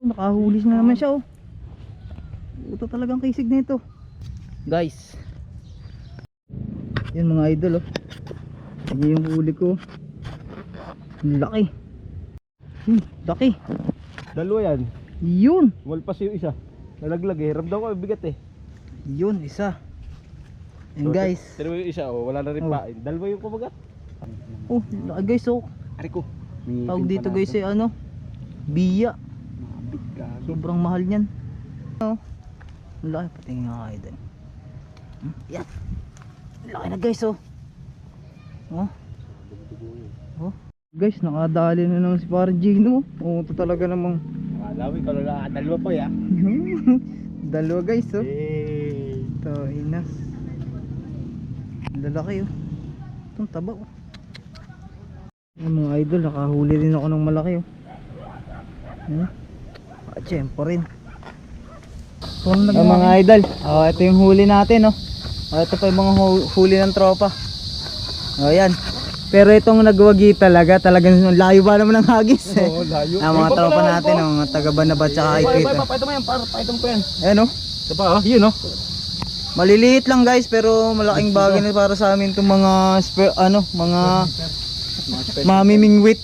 Nakahuli na naman siya, oh. Ito talagang kisig na ito, guys. Yan mga idol, oh. Yan yung huli ko. Laki. Laki. Dalawa yan. Yun. Walpas yung isa. Nalaglag eh. Ramdam ko bigat eh. Yun, isa. And guys. Dalawa yung isa, oh. Wala na rin pain. Dalawa yung kumagat. Oh, laki guys, oh. Ari ko. Tawag dito guys ay ano? Biya. Sobrang mahal niyan. Oh. Laki, patingin nga kayo din. Yan. Laki na guys, oh. Oh. Oh. Guys, nakadali na naman si parang Gino. Oh, ito talaga namang Nakalawi ka na. Dalawa pa ya. dalawa guys, oh. Hey. Ito, inas. Lalaki, oh. Itong taba, oh. Yung mga idol, nakahuli rin ako ng malaki, oh. Tiyempo rin. Mga idol, oh, ito yung huli natin, oh. Ito pa yung mga huli ng tropa. Oh, yan. Pero itong nagwagi talagang layo ba naman ng hagis, eh. Oo, layo. Mga tropa natin, oh, mga taga Banaba tsaka Iquito. Paito mo yan, paito mo yan. Ayan, oh. Ito pa, oh, yun oh. Maliliit lang guys, pero malaking bagay na para sa amin itong mga mga mamimingwit.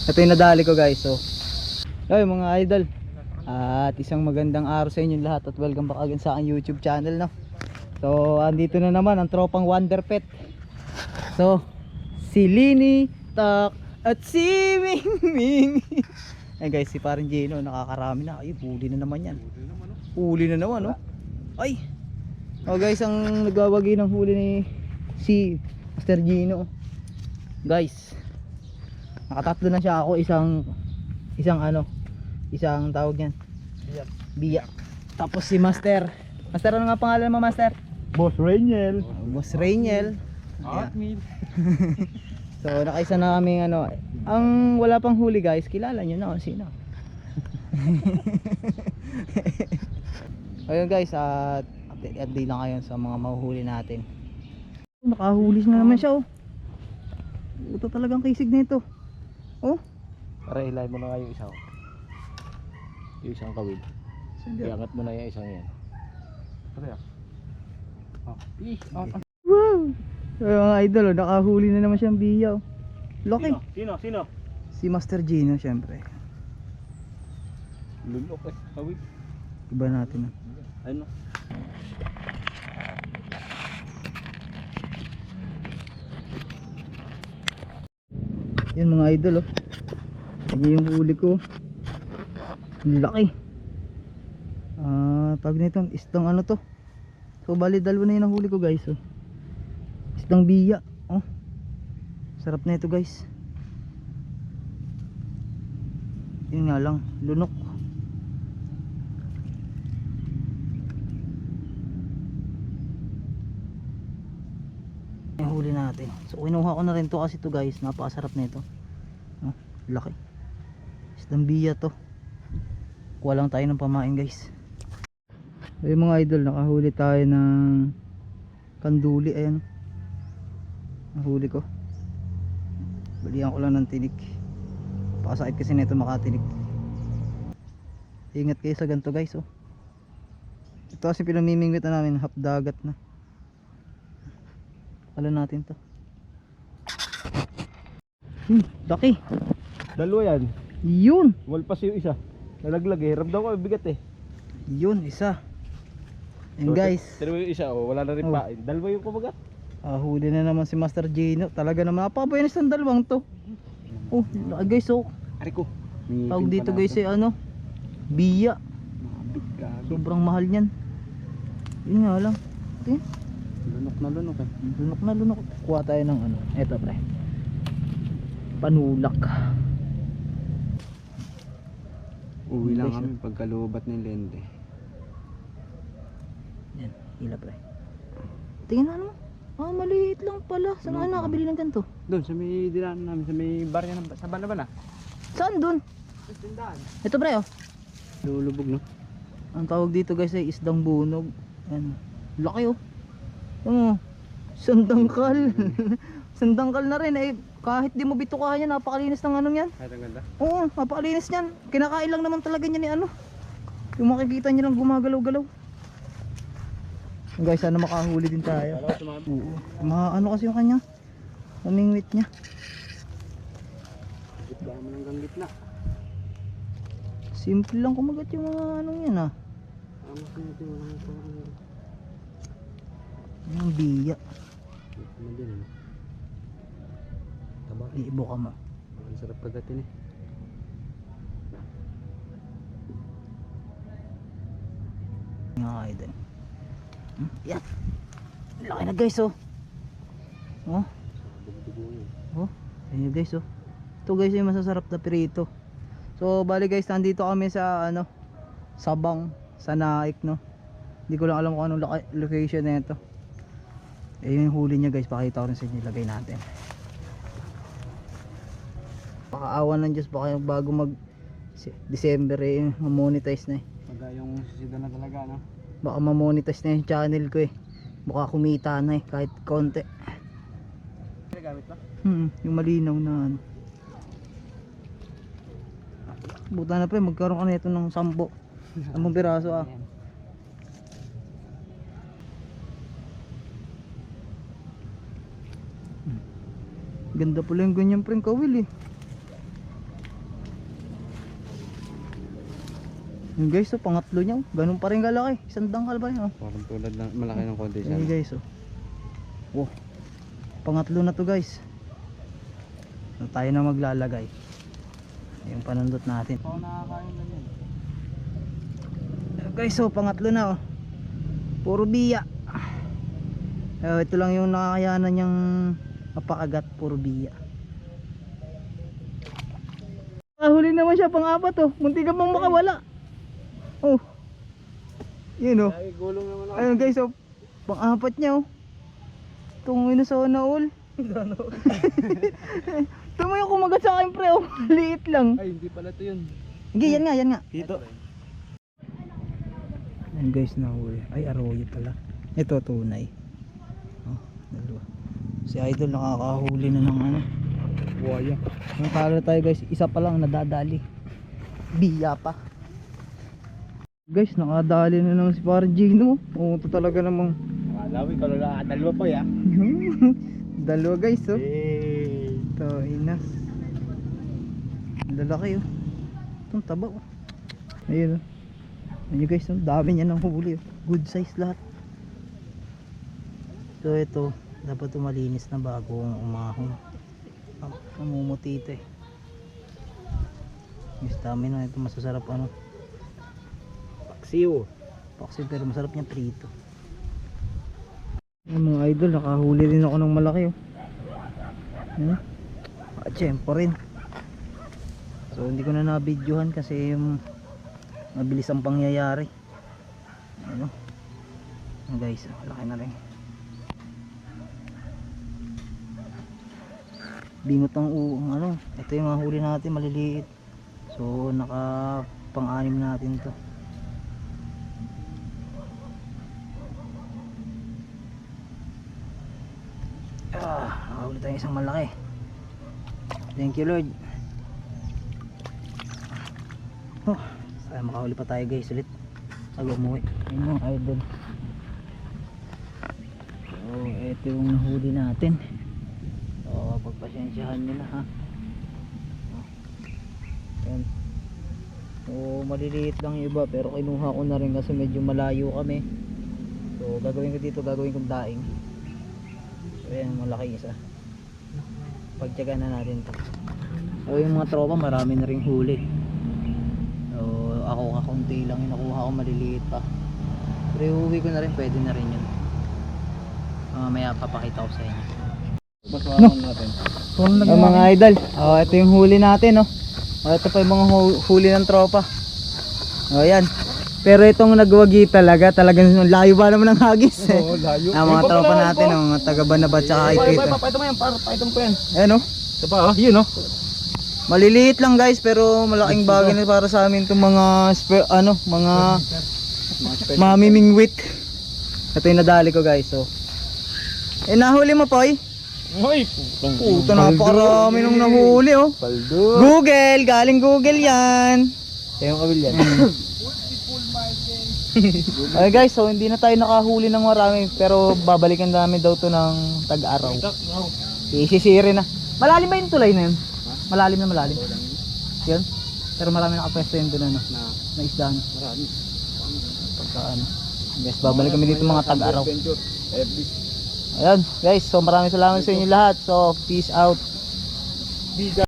Ito yung nadali ko guys, so. Ay mga idol. At isang magandang araw sa inyo lahat at welcome back again sa aking YouTube channel, no. So, andito na naman ang tropang Wonder Pet. So, si Lini, Tak, at si Mingming. Ay guys, si parang Gino, nakakarami na. Ay, huli na naman yan. Huli na naman, no. Ay. Oh guys, ang nagwawagi ng huli ni si Master Gino. Guys, nakatatlo na siya ako, isang tawag niyan. Biya. Tapos si Master. Master, ano nga pangalan mo, Master? Boss Rainiel. Boss Rainiel. Atmil. So, nakaisa na kami ang wala pang huli guys, kilala nyo na kung sino. Ayun guys, update lang kayo sa mga mahuhuli natin. Nakahuli na naman siya, oh. Ito talagang kisig na ito. Oh. Para ilay mo na nga yung isa. Yung isang kawil. Iangat mo na yung isang yan. Para yan. Wow. So, mga idol, oh, nakahuli na naman siyang biya, oh. Laki. Sino? Si Master Gino, syempre. Lulok eh. Kawil. Iba natin, oh. Ano? Yan mga idol, oh. Yan yung huli ko. Laki. Pag nito, isdang ano to. So bali dalawa na yun ang huli ko guys, oh. Isdang biya, oh. Sarap na ito guys. Yun nga lang, lunok. Yung huli natin. So kinuha ko na rin to kasi to guys, napakasarap na ito, oh, laki. Isdang biya to. Kuha lang tayo ng pamain guys. Ay mga idol, nakahuli tayo ng kanduli. Ayan, nahuli ko. Balihan ko lang ng tinik. Pakasakit kasi nito makatinik. Ingat kayo sa ganito guys, oh. Ito kasi pinamimingwit na namin, half dagat na. Alam natin to. Laki. Dalawa yan. Yun. Walpas yung isa. Nalaglag eh. Ramdam ko bigat eh. Yun, isa. And guys, Dalawa yung isa, oh. Wala na rin Oh. pain. Dalawa yung kumagat. huli na naman si Master Gino. Talaga naman, napapayanis ng dalawang to. Oh, laki guys, oh. Ari ko. Tawag dito guys ay biya. Sobrang mahal niyan. Yun nga lang. Tingin. Lunok na lunok eh. Lunok na lunok. Kuha tayo ng eto pre, panulak. Uwi lang Guys, kami pagkalubat ng lente. Yan, hila pre. Tingnan mo. Maliit lang pala. Saan ka nakabili ng ganito? Doon sa may dinaan namin, sa may barya ng sa Banaba na. Saan dun? Sa tindahan. Ito pre, oh. Lulubog no. Ang tawag dito guys ay isdang bunog. Yan. Laki, oh. Oh, sandangkal. Sandangkal na rin eh. Kahit di mo bitukahan yan, napakalinis ng anong yan. Kahit ang ganda. Oo, napakalinis yan. Kinakain lang naman talaga niya ni ano. Yung makikita niya lang gumagalaw-galaw. Guys, sana makahuli din tayo. Oo. Ano kasi yung kanya? Umingwit niya. Gitla mo ng ganggit na. Simple lang kumagat yung mga anong yan ah. Ano sinito mo lang ito? Yung biya. Ano din eh. Taba. Iibo ka mo. Ang sarap kagatin eh. Mga idol. Yan. Laki na guys oh. Oh. Dugo yun. Oh. Ayun guys oh. Ito guys yung masasarap na pirito. So bali guys, nandito kami sa ano, Sabang, sa Naik no. Hindi ko lang alam kung anong location na ito. Eh yung huli niya guys, pakita ko rin sa inyo, ilagay natin. Pakaawan ng Diyos baka bago mag December eh, ma-monetize na eh. Pagka yung sisida na talaga no. Baka ma-monetize na yung channel ko eh. Baka kumita na eh, kahit konti. Gamit ba? Yung malinaw na ano. Buta na pa eh, magkaroon ka na ito ng 10 piraso ah. Ganda pala yung ganyan preng kawil eh. Yung guys, oh, pangatlo niya, oh. Ganun pa rin kalaki, isang dangkal ba yun oh. Parang tulad na malaki ng konti siya. Ayun guys oh. Wow. Pangatlo na to guys. So, tayo na maglalagay. Yung panundot natin. Oo, nakakain lang yan. Guys, so pangatlo na oh. Puro biya. Ito lang yung nakakayanan niyang mapakagat, puro biya. Huli naman siya pang-apat oh. Munti ka bang makawala. Oh. Yun oh. Ay, gulong naman ako. Ayun guys oh. Pang-apat niya oh. Tungin na sa naul. Tama yung kumagat sa akin pre oh. Liit lang. Ay, hindi pala ito yun. Sige, yan nga, yan nga. Dito. Ayan guys, nahuli. Ay, arroyo pala. Ito, tunay. Oh, dalawa. Si Idol nakakahuli na ng ano. Buhaya. Yung talo tayo guys, isa pa lang nadadali. Biya pa. Guys, nakadali na naman si parang Gino. Oo, ito talaga namang Nakalawi, kalula. Dalawa po ya. dalawa guys oh. Hey. Ito, inas. Lalaki oh. Itong taba oh. Ayun oh. Ayun guys, oh, dami niya ng huli oh. Good size lahat. So ito, dapat malinis na bago umahon. Mamumuti ito eh. Guys, dami na ito, masasarap ano. Paksiw. Paksi pero masarap niya prito. Yung mga idol, nakahuli rin ako ng malaki oh. Tiyempo rin. So hindi ko na nabidyohan kasi mabilis ang pangyayari. Ano? Guys, laki na rin. Bingot ang ano, ito yung mga huli natin maliliit. So naka pang-anim natin to. Nakahuli tayo isang malaki. Thank you Lord. Oh, sana makahuli pa tayo guys ulit bago umuwi. Ayun mga idol. So ito yung nahuli natin. So pagpasensyahan nila ha. Ayan. So maliliit lang yung iba pero kinuha ko na rin kasi medyo malayo kami. So gagawin ko dito, gagawin kong daing. So ayan, malaki isa. Pagtyagaan na natin to. So yung mga tropa marami na ring huli. So ako kakunti lang yung nakuha ko, maliliit pa. Pero iuwi ko na rin, pwede na rin yun. Mamaya papakita ko sa inyo. Baswaran natin. Mga idol, ito yung huli natin ito pa yung mga huli ng tropa. Yan. Pero itong nagwagi talagang layo ba naman ng hagis eh. Oo, layo. Mga tropa natin, mga taga Banabat tsaka Ito. Pakita mo yan, pakita mo ko yan. Ayan Ito pa yun maliliit lang guys pero malaking bagay na para sa amin itong mga mga mamimingwit. Ito yung nadali ko guys nahuli mo Poy? Ay, Puta, napakarami nung nahuli oh. Paldo. Google, galing Google yan. Kaya yung kawil yan. Okay guys, so hindi na tayo nakahuli ng marami, pero babalikan namin daw to ng tag-araw. Isisiri na. Malalim ba yung tulay na yun? Malalim na malalim. Yun? Pero marami nakapwesto yun doon ano, na isdaan. Marami. Pagka ano. Guys, babalik kami dito mga tag-araw. Ayan guys, so maraming salamat sa inyo lahat. So peace out.